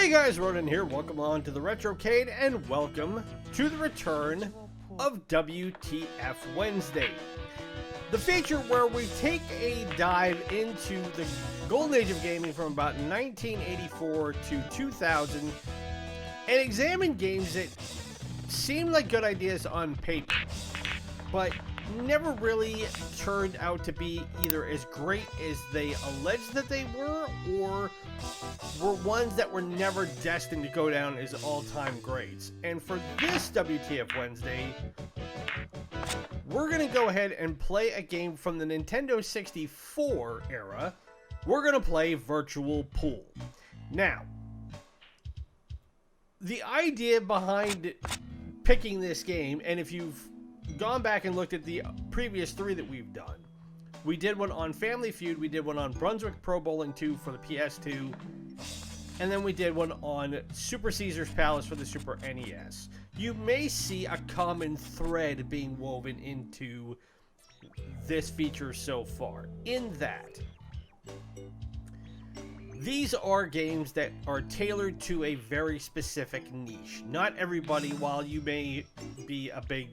Hey guys, Ronan here. Welcome on to the Retrocade and welcome to the return of WTF Wednesday. The feature where we take a dive into the golden age of gaming from about 1984 to 2000 and examine games that seemed like good ideas on paper, but never really turned out to be either as great as they alleged that they were, or were ones that were never destined to go down as all-time greats. And for this WTF Wednesday, we're going to go ahead and play a game from the Nintendo 64 era. We're going to play Virtual Pool. Now, the idea behind picking this game, and if you've gone back and looked at the previous three that we've done, we did one on Family Feud, we did one on Brunswick Pro Bowling 2 for the PS2, and then we did one on Super Caesar's Palace for the Super NES. You may see a common thread being woven into this feature so far, in that these are games that are tailored to a very specific niche. Not everybody, while you may be a big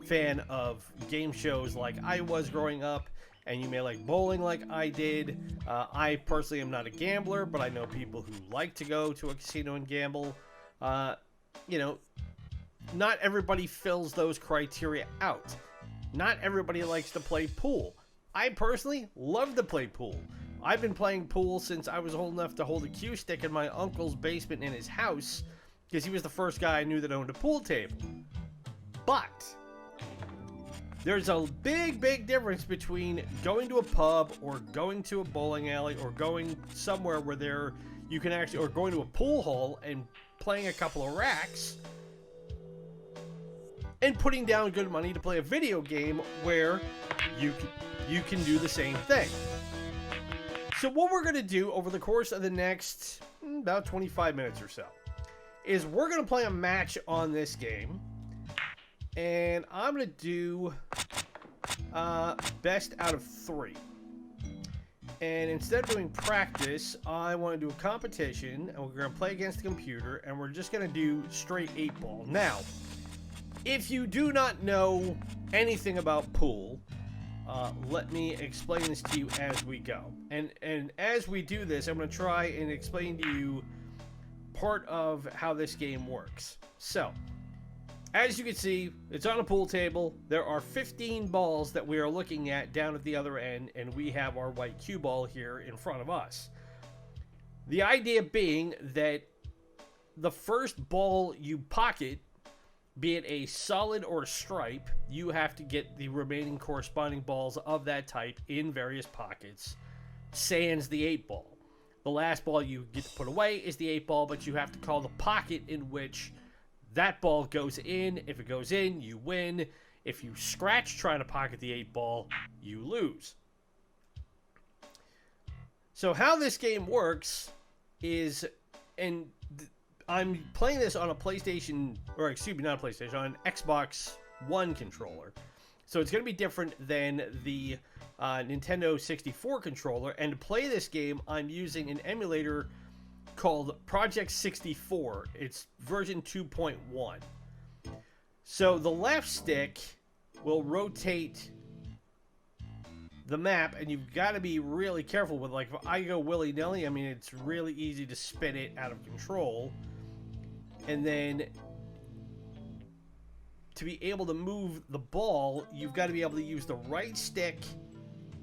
fan of game shows like I was growing up, and you may like bowling like I did. I personally am not a gambler, but I know people who like to go to a casino and gamble. You know, not everybody fills those criteria out. Not everybody likes to play pool. I personally love to play pool. I've been playing pool since I was old enough to hold a cue stick in my uncle's basement in his house, because he was the first guy I knew that owned a pool table. But there's a big difference between going to a pub or going to a bowling alley or going somewhere where you can actually, or going to a pool hall and playing a couple of racks and putting down good money to play a video game where you can do the same thing. So what we're going to do over the course of the next about 25 minutes or so is we're going to play a match on this game. And I'm going to do best out of 3. And instead of doing practice, I want to do a competition. And we're going to play against the computer. And we're just going to do straight 8-ball. Now, if you do not know anything about pool, let me explain this to you as we go. And as we do this, I'm going to try and explain to you part of how this game works. So, as you can see, it's on a pool table. There are 15 balls that we are looking at down at the other end, and we have our white cue ball here in front of us. The idea being that the first ball you pocket, be it a solid or a stripe, you have to get the remaining corresponding balls of that type in various pockets, sans the 8-ball. The last ball you get to put away is the 8-ball, but you have to call the pocket in which that ball goes in. If it goes in, you win. If you scratch trying to pocket the 8-ball, you lose. So how this game works is, and I'm playing this on a PlayStation, or excuse me, not a PlayStation, on an Xbox One controller. So it's going to be different than the Nintendo 64 controller. And to play this game, I'm using an emulator called Project 64. It's version 2.1. So the left stick will rotate the map, and you've got to be really careful with, like, if I go willy-nilly, I mean, it's really easy to spin it out of control. And then to be able to move the ball, you've got to be able to use the right stick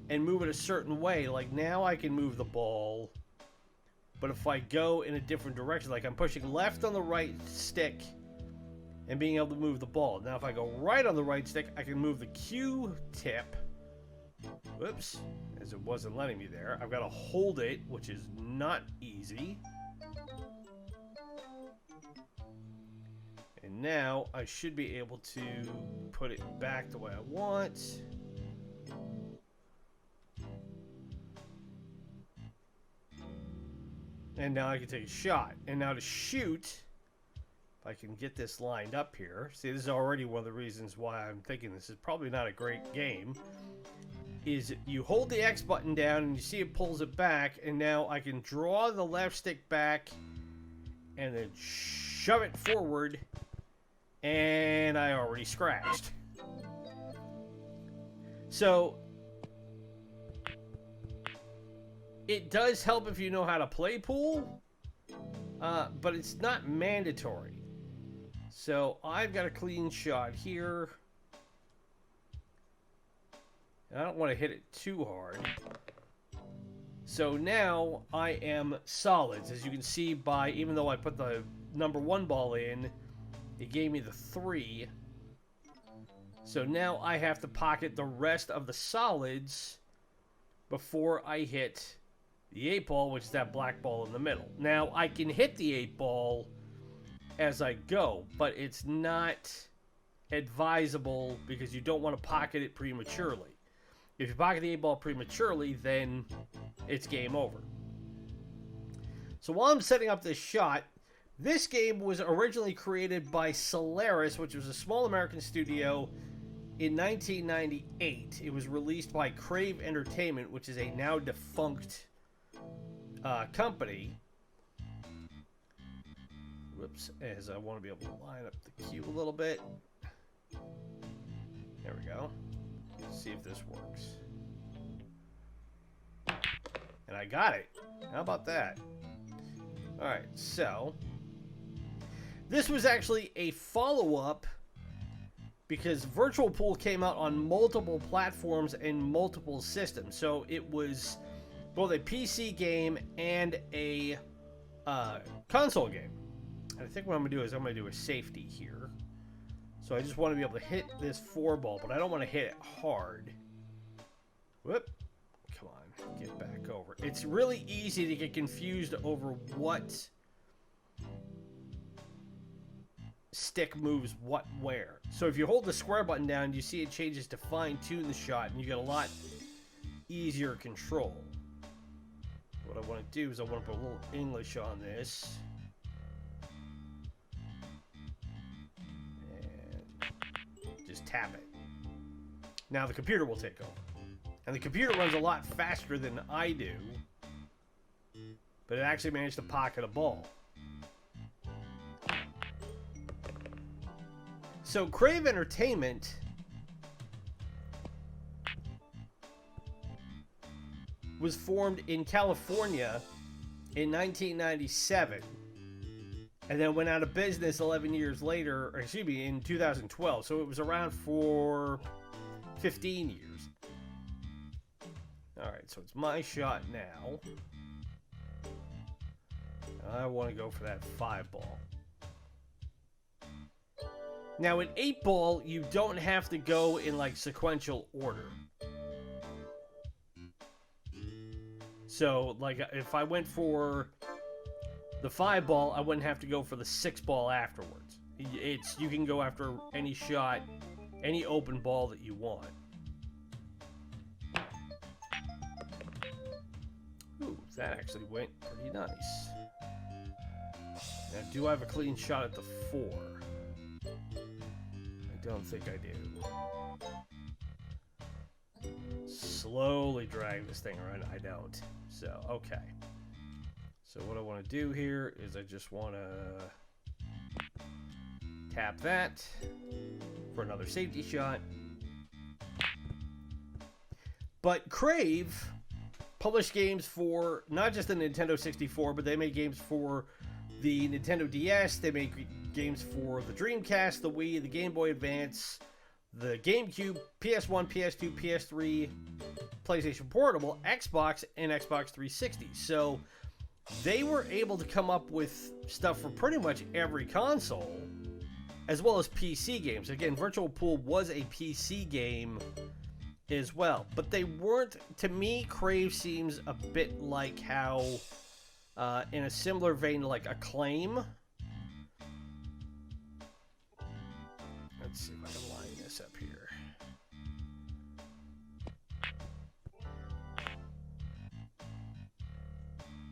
and move it a certain way. Like, now I can move the ball, but if I go in a different direction, like I'm pushing left on the right stick and being able to move the ball. Now if I go right on the right stick, I can move the cue tip. Whoops, as it wasn't letting me there. I've got to hold it, which is not easy. And now I should be able to put it back the way I want. And now I can take a shot. And now to shoot, if I can get this lined up here. See, this is already one of the reasons why I'm thinking this is probably not a great game. Is you hold the X button down and you see it pulls it back. And now I can draw the left stick back and then shove it forward, and I already scratched. So it does help if you know how to play pool, but it's not mandatory. So I've got a clean shot here. I don't want to hit it too hard. So now I am solids. As you can see by, even though I put the number 1 ball in, it gave me the 3. So now I have to pocket the rest of the solids before I hit the 8 ball, which is that black ball in the middle. Now I can hit the 8 ball as I go, but it's not advisable because you don't want to pocket it prematurely. If you pocket the 8 ball prematurely, then it's game over. So while I'm setting up this shot, this game was originally created by Solaris, which was a small American studio, in 1998. It was released by Crave Entertainment, which is a now defunct company. Whoops, as I want to be able to line up the cue a little bit. There we go. Let's see if this works. And I got it. How about that? Alright, so this was actually a follow-up because Virtual Pool came out on multiple platforms and multiple systems. So it was both a PC game and a console game. And I think what I'm going to do is I'm going to do a safety here. So I just want to be able to hit this 4 ball, but I don't want to hit it hard. Whoop. Come on, get back over. It's really easy to get confused over what stick moves what where. So if you hold the square button down, you see it changes to fine-tune the shot, and you get a lot easier control. What I want to do is I want to put a little English on this. Tap it. Now the computer will take over. And the computer runs a lot faster than I do. But it actually managed to pocket a ball. So Crave Entertainment was formed in California in 1997. And then went out of business 11 years later, or excuse me, in 2012. So it was around for 15 years. Alright, so it's my shot now. I want to go for that 5 ball. Now in 8 ball, you don't have to go in like sequential order. So like if I went for the 5 ball, I wouldn't have to go for the 6 ball afterwards. You can go after any shot, any open ball that you want. Ooh, that actually went pretty nice. Now, do I have a clean shot at the 4? I don't think I do. Slowly drag this thing around. I don't. So, okay. So what I want to do here is I just want to tap that for another safety shot. But Crave published games for not just the Nintendo 64, but they made games for the Nintendo DS. They made games for the Dreamcast, the Wii, the Game Boy Advance, the GameCube, PS1, PS2, PS3, PlayStation Portable, Xbox, and Xbox 360. So they were able to come up with stuff for pretty much every console, as well as PC games. Again, Virtual Pool was a PC game as well, but they weren't, to me, Crave seems a bit like how, in a similar vein, like Acclaim. Let's see if I can line this up here.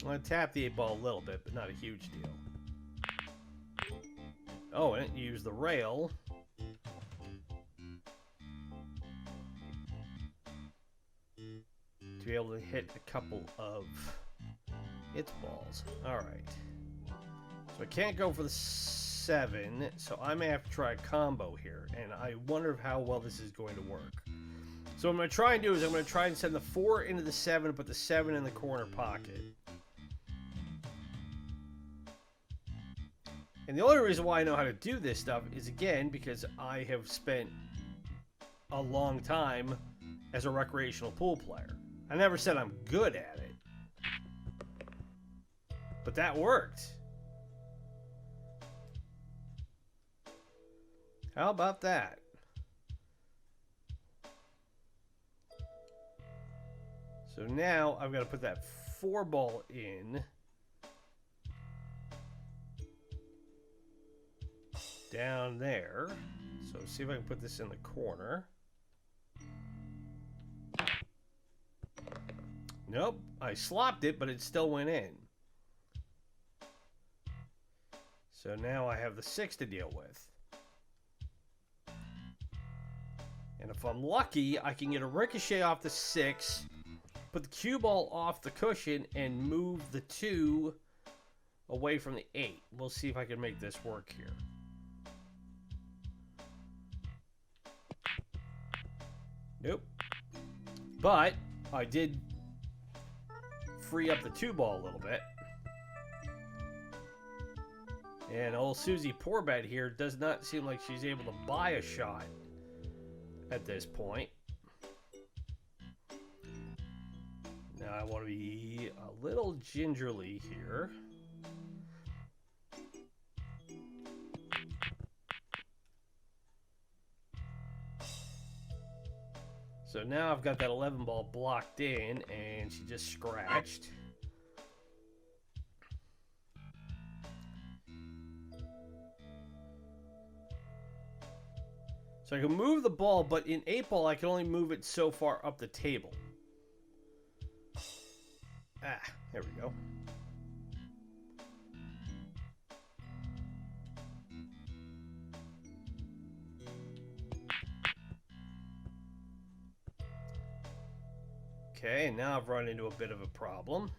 I'm going to tap the 8 ball a little bit, but not a huge deal. Oh, and it used the rail. To be able to hit a couple of its balls. Alright. So I can't go for the 7, so I may have to try a combo here, and I wonder how well this is going to work. So what I'm going to try and do is I'm going to try and send the 4 into the 7 and put the 7 in the corner pocket. And the only reason why I know how to do this stuff is, again, because I have spent a long time as a recreational pool player. I never said I'm good at it. But that worked. How about that? So now I've got to put that 4 ball in. Down there. So see if I can put this in the corner. Nope. I slopped it, but it still went in. So now I have the 6 to deal with. And if I'm lucky, I can get a ricochet off the 6, put the cue ball off the cushion, and move the 2 away from the 8. We'll see if I can make this work here. Nope. But I did free up the 2 ball a little bit. And old Susie Poorbet here does not seem like she's able to buy a shot at this point. Now I want to be a little gingerly here. So now I've got that 11 ball blocked in, and she just scratched. So I can move the ball, but in 8 ball I can only move it so far up the table. Ah, there we go. Okay, and now I've run into a bit of a problem.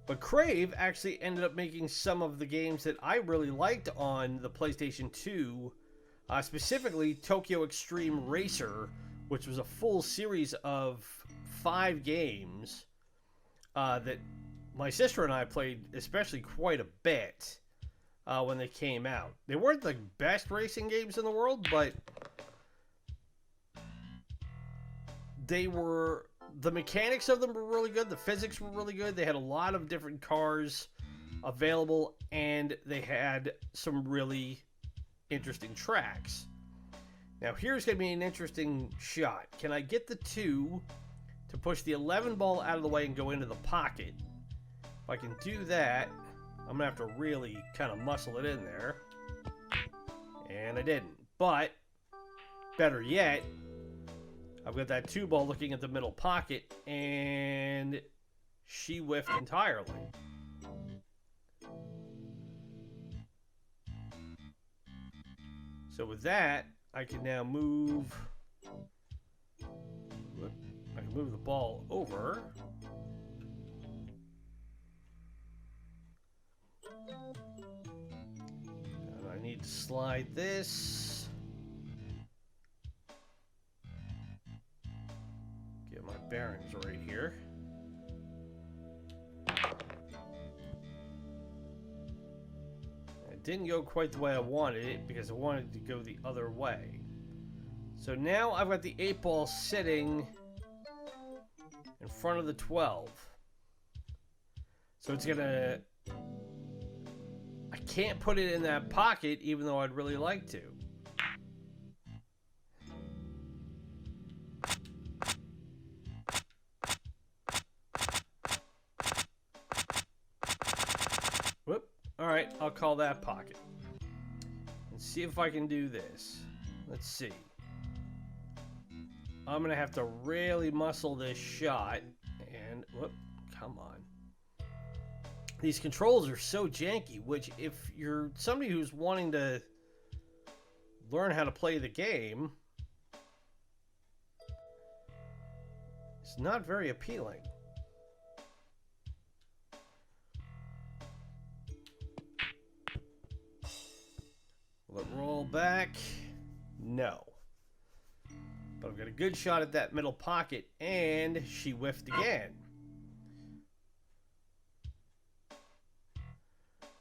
But Crave actually ended up making some of the games that I really liked on the PlayStation 2, specifically Tokyo Extreme Racer, which was a full series of 5 games that my sister and I played especially quite a bit when they came out. They weren't the best racing games in the world, but they were... The mechanics of them were really good. The physics were really good. They had a lot of different cars available, and they had some really interesting tracks. Now, here's going to be an interesting shot. Can I get the 2 to push the 11 ball out of the way and go into the pocket? If I can do that, I'm going to have to really kind of muscle it in there. And I didn't. But, better yet, I've got that 2 ball looking at the middle pocket, and she whiffed entirely. So with that, I can now move... I can move the ball over. And I need to slide this. Bearings right here. It didn't go quite the way I wanted it because I wanted to go the other way. So now I've got the 8 ball sitting in front of the 12. So it's gonna... I can't put it in that pocket even though I'd really like to. Alright, I'll call that pocket. And see if I can do this. Let's see. I'm going to have to really muscle this shot. And, whoop, come on. These controls are so janky, which if you're somebody who's wanting to learn how to play the game, It's not very appealing. Will it roll back? No. But I've got a good shot at that middle pocket, and she whiffed again.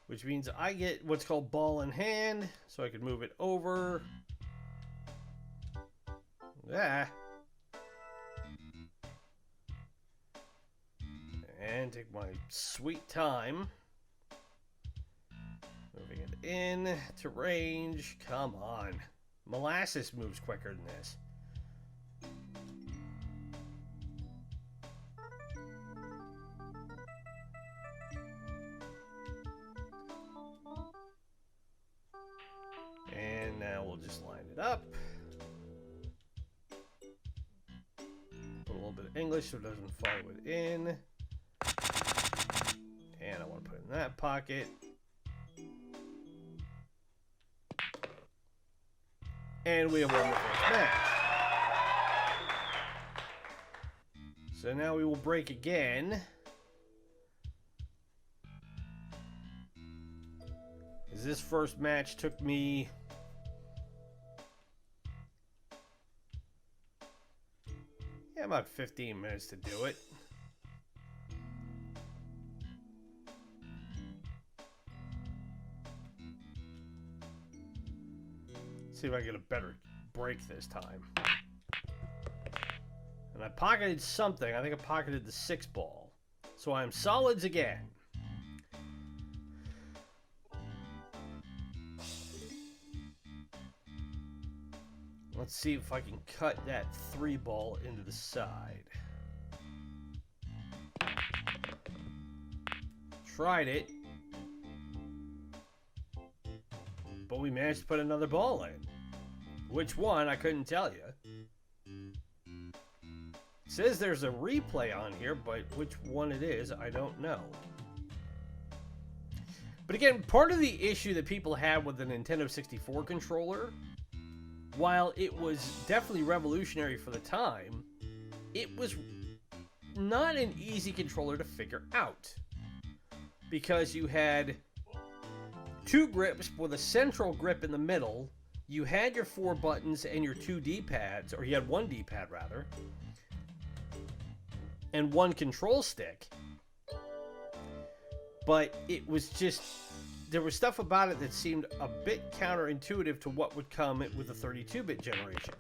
Which means I get what's called ball in hand, so I can move it over. Ah. And take my sweet time. Moving it in to range. Come on. Molasses moves quicker than this. And now we'll just line it up. Put a little bit of English so it doesn't follow it in. And I want to put it in that pocket. And we have won the first match. So now we will break again. As this first match took me about 15 minutes to do it. See if I get a better break this time. And I pocketed something. I think I pocketed the 6 ball. So I'm solids again. Let's see if I can cut that 3 ball into the side. Tried it. But we managed to put another ball in. Which one, I couldn't tell you. It says there's a replay on here, but which one it is, I don't know. But again, part of the issue that people have with the Nintendo 64 controller, while it was definitely revolutionary for the time, it was not an easy controller to figure out. Because you had 2 grips with a central grip in the middle. You had your 4 buttons and your 2 D-pads, or you had 1 D-pad rather, and 1 control stick. But it was just, there was stuff about it that seemed a bit counterintuitive to what would come with the 32-bit generation.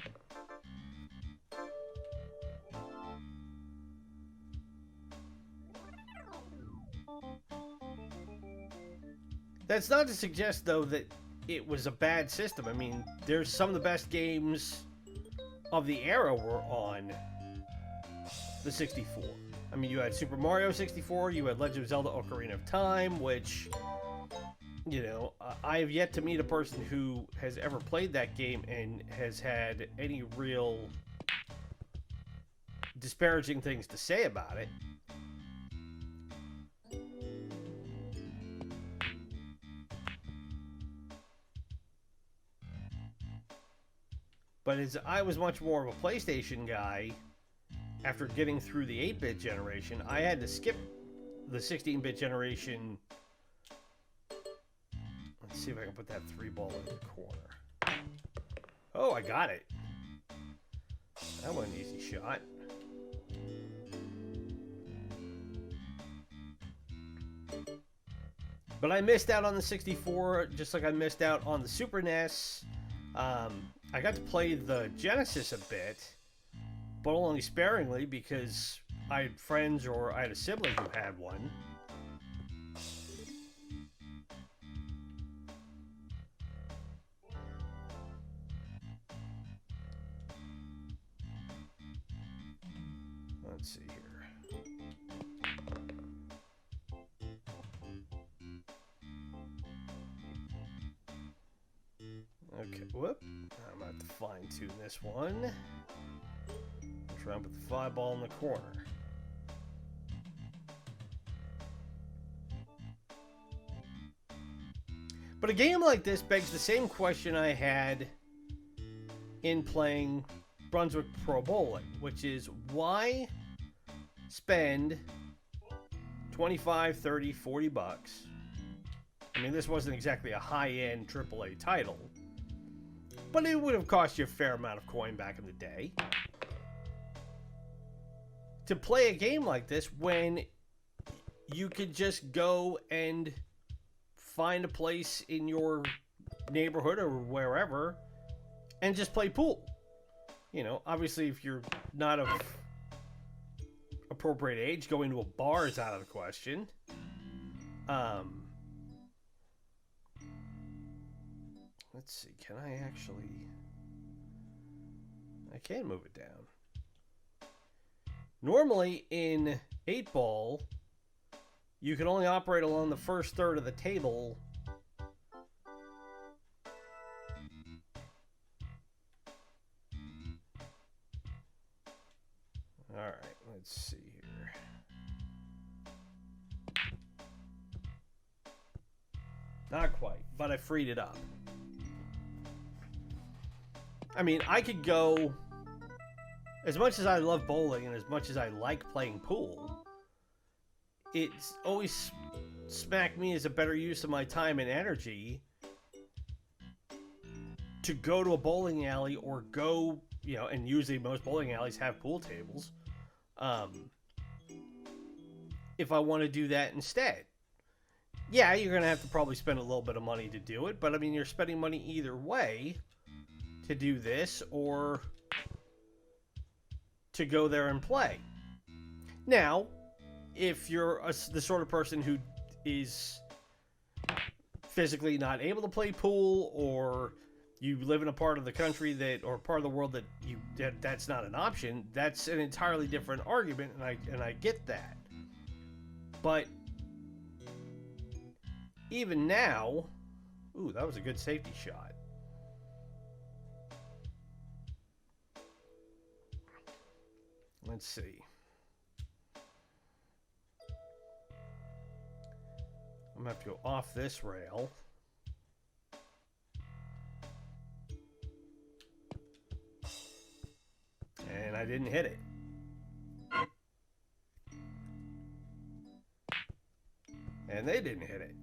That's not to suggest, though, that it was a bad system. I mean, there's some of the best games of the era were on the 64. I mean, you had Super Mario 64, you had Legend of Zelda Ocarina of Time, which, you know, I have yet to meet a person who has ever played that game and has had any real disparaging things to say about it. But as I was much more of a PlayStation guy, after getting through the 8-bit generation, I had to skip the 16-bit generation. Let's see if I can put that 3 ball in the corner. Oh, I got it. That was an easy shot. But I missed out on the 64, just like I missed out on the Super NES. I got to play the Genesis a bit, but only sparingly because I had friends or I had a sibling who had one. Let's see here. Okay, whoop. I'm going to have to fine-tune this one. Try and put the 5 ball in the corner. But a game like this begs the same question I had in playing Brunswick Pro Bowling, which is, why spend 25, 30, 40 bucks. I mean, this wasn't exactly a high-end AAA title, but it would have cost you a fair amount of coin back in the day to play a game like this when you could just go and find a place in your neighborhood or wherever and just play pool. You know, obviously if you're not of appropriate age, going to a bar is out of the question. Let's see, can I actually... I can move it down. Normally in 8-ball, you can only operate along the first third of the table. Alright, let's see here. Not quite, but I freed it up. I mean, I could go... As much as I love bowling and as much as I like playing pool, it's always smacked me as a better use of my time and energy to go to a bowling alley or go, you know, and usually most bowling alleys have pool tables, if I want to do that instead. Yeah, you're going to have to probably spend a little bit of money to do it, but I mean, you're spending money either way to do this or to go there and play. Now, if you're the sort of person who is physically not able to play pool, or you live in a part of the country that, or part of the world that that's not an option, that's an entirely different argument, and I get that. But even now, ooh, that was a good safety shot. Let's see. I'm going to have to go off this rail. And I didn't hit it. And they didn't hit it.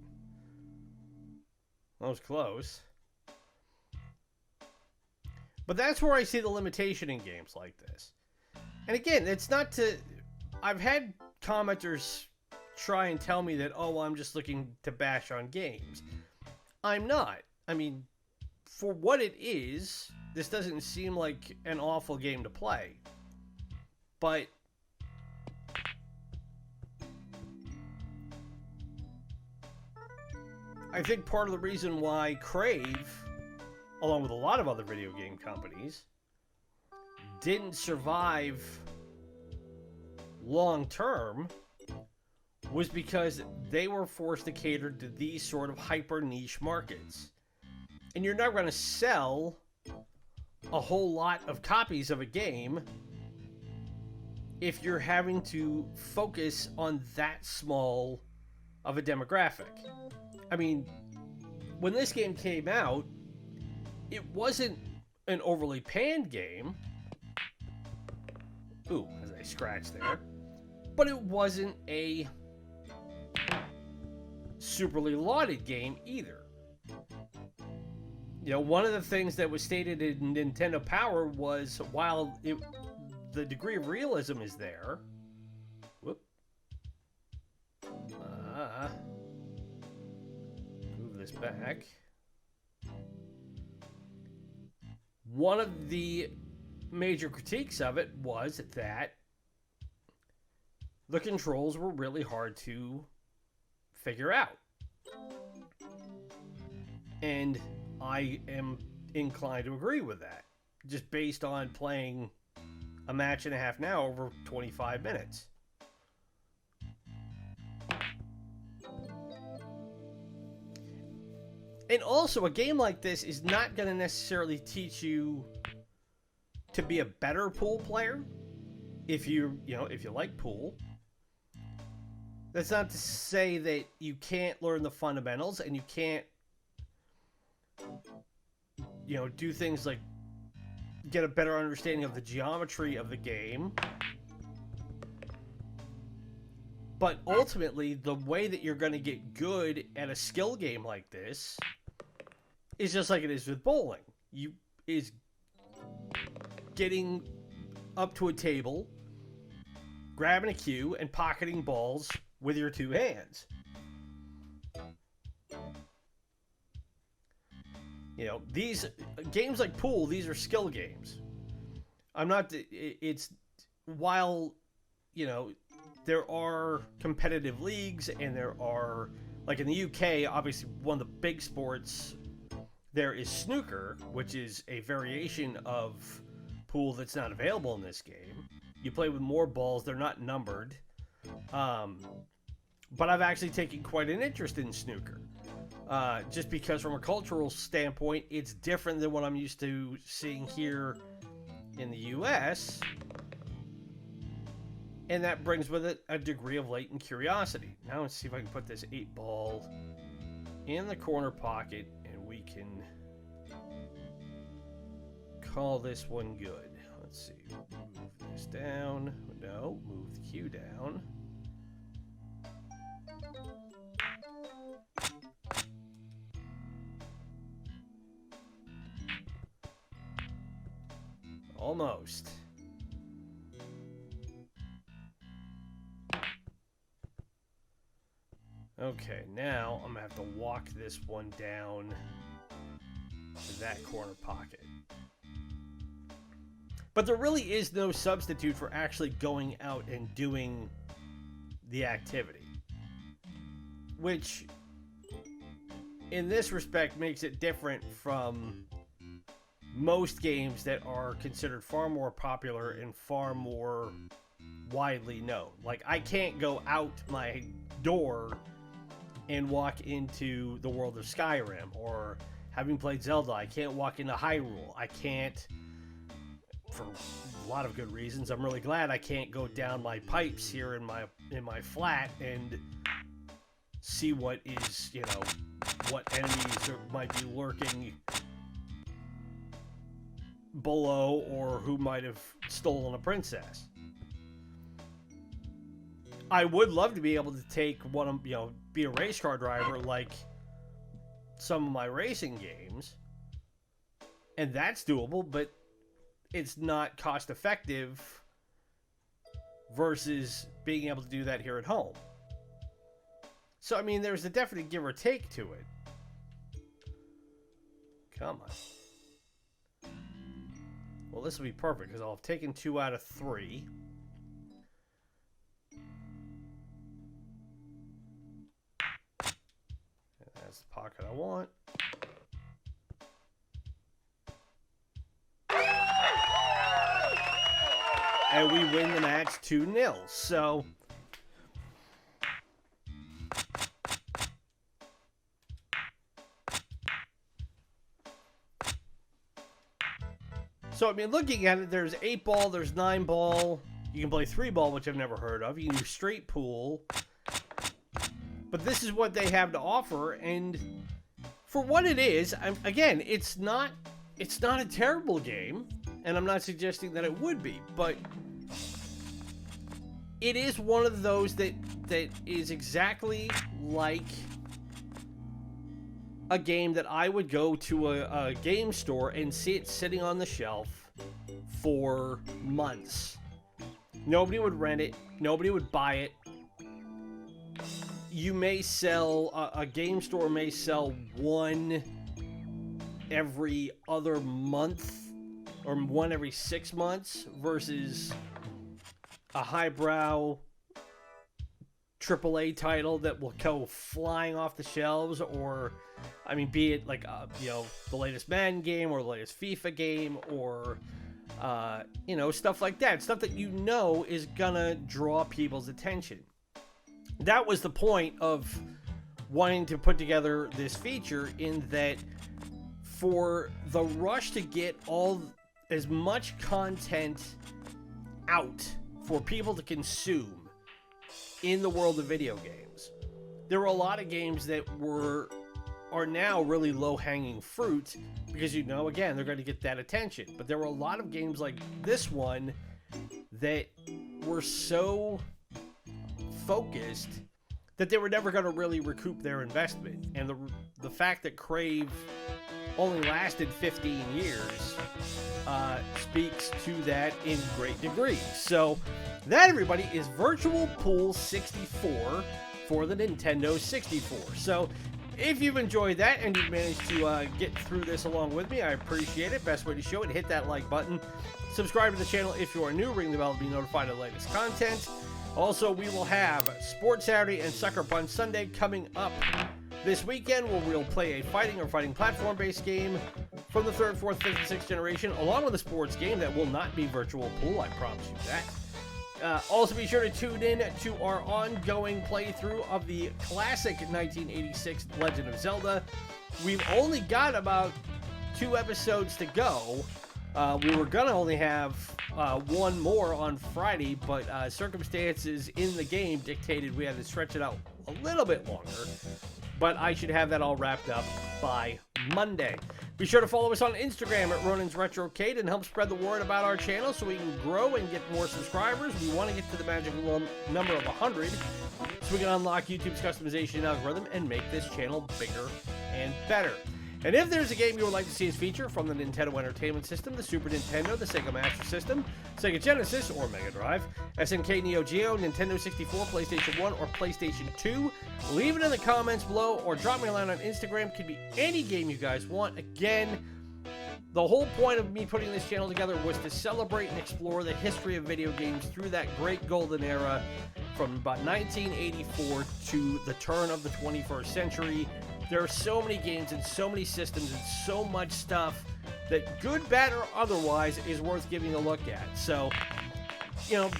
That was close. But that's where I see the limitation in games like this. And again, it's not to... I've had commenters try and tell me that, oh, I'm just looking to bash on games. I'm not. I mean, for what it is, this doesn't seem like an awful game to play. But I think part of the reason why Crave, along with a lot of other video game companies, didn't survive long term was because they were forced to cater to these sort of hyper niche markets. And you're not going to sell a whole lot of copies of a game if you're having to focus on that small of a demographic. I mean, when this game came out, it wasn't an overly panned game. Ooh, as I scratched there. But it wasn't a superly lauded game either. You know, one of the things that was stated in Nintendo Power was, while the degree of realism is there... Whoop. Move this back. One of the major critiques of it was that the controls were really hard to figure out. And I am inclined to agree with that, just based on playing a match and a half now over 25 minutes. And also, a game like this is not going to necessarily teach you to be a better pool player if you like pool. That's not to say that you can't learn the fundamentals and you can't, do things like get a better understanding of the geometry of the game But ultimately, the way that you're going to get good at a skill game like this is just like it is with bowling. Is getting up to a table, grabbing a cue, and pocketing balls with your two hands. You know, these games like pool, these are skill games. While, you know, there are competitive leagues and there are, like in the UK, obviously one of the big sports there is snooker, which is a variation of pool that's not available in this game. You play with more balls, they're not numbered. But I've actually taken quite an interest in snooker. Just because from a cultural standpoint, it's different than what I'm used to seeing here in the US. And that brings with it a degree of latent curiosity. Now let's see if I can put this 8-ball in the corner pocket and we can call this one good. Let's see. Move this down. No, move the cue down. Almost. Okay, now I'm gonna have to walk this one down to that corner pocket. But there really is no substitute for actually going out and doing the activity, which in this respect makes it different from most games that are considered far more popular and far more widely known. Like, I can't go out my door and walk into the world of Skyrim, or having played Zelda, I can't walk into Hyrule. I can't, for a lot of good reasons. I'm really glad I can't go down my pipes here in my flat and see what is, you know, what enemies might be lurking below, or who might have stolen a princess. I would love to be able to take one of, you know, be a race car driver like some of my racing games, and that's doable, but it's not cost effective versus being able to do that here at home. So, I mean, there's a definite give or take to it. Come on. Well, this will be perfect because I'll have taken 2 out of 3. And that's the pocket I want. And we win the match 2-0. So I mean, looking at it, there's 8-ball, there's 9-ball. You can play 3-ball, which I've never heard of. You can do straight pool. But this is what they have to offer, and for what it is, again, it's not a terrible game, and I'm not suggesting that it would be, but it is one of those that is exactly like a game that I would go to a game store and see it sitting on the shelf for months. Nobody would rent it. Nobody would buy it. You may sell, a game store may sell one every other month or one every 6 months versus a highbrow AAA title that will go flying off the shelves, or, I mean, be it like, you know, the latest Madden game or the latest FIFA game, or, you know, stuff like that. Stuff that you know is gonna draw people's attention. That was the point of wanting to put together this feature, in that for the rush to get as much content out for people to consume in the world of video games. There were a lot of games that are now really low-hanging fruit because, you know, again, they're going to get that attention. But there were a lot of games like this one that were so focused that they were never going to really recoup their investment. And the fact that Crave only lasted 15 years speaks to that in great degree. So that, everybody, is Virtual Pool 64 for the Nintendo 64. So if you've enjoyed that and you've managed to get through this along with me, I appreciate it. Best way to show it, hit that like button. Subscribe to the channel if you are new. Ring the bell to be notified of the latest content. Also, we will have Sports Saturday and Sucker Punch Sunday coming up this weekend, where we'll play a fighting or fighting platform-based game from the 3rd, 4th, 5th, and 6th generation, along with a sports game that will not be Virtual Pool, I promise you that. Also, be sure to tune in to our ongoing playthrough of the classic 1986 Legend of Zelda. We've only got about 2 episodes to go. We were going to only have one more on Friday, but circumstances in the game dictated we had to stretch it out a little bit longer. But I should have that all wrapped up by Monday. Be sure to follow us on Instagram at Ronin's Retrocade and help spread the word about our channel so we can grow and get more subscribers. We want to get to the magical number of 100 so we can unlock YouTube's customization algorithm and make this channel bigger and better. And if there's a game you would like to see us feature from the Nintendo Entertainment System, the Super Nintendo, the Sega Master System, Sega Genesis or Mega Drive, SNK Neo-Geo, Nintendo 64, PlayStation 1, or PlayStation 2, leave it in the comments below or drop me a line on Instagram. Could be any game you guys want. Again, the whole point of me putting this channel together was to celebrate and explore the history of video games through that great golden era from about 1984 to the turn of the 21st century. There are so many games and so many systems and so much stuff that, good, bad, or otherwise, is worth giving a look at. So,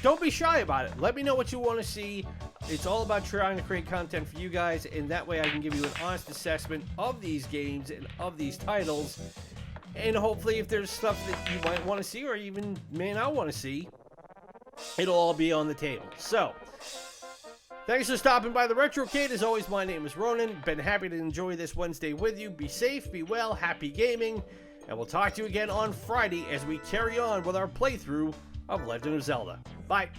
don't be shy about it. Let me know what you want to see. It's all about trying to create content for you guys, and that way I can give you an honest assessment of these games and of these titles. And hopefully, if there's stuff that you might want to see or even may not want to see, it'll all be on the table. So, thanks for stopping by the Retrocade. As always, my name is Ronin. Been happy to enjoy this Wednesday with you. Be safe, be well, happy gaming, and we'll talk to you again on Friday as we carry on with our playthrough of Legend of Zelda. Bye.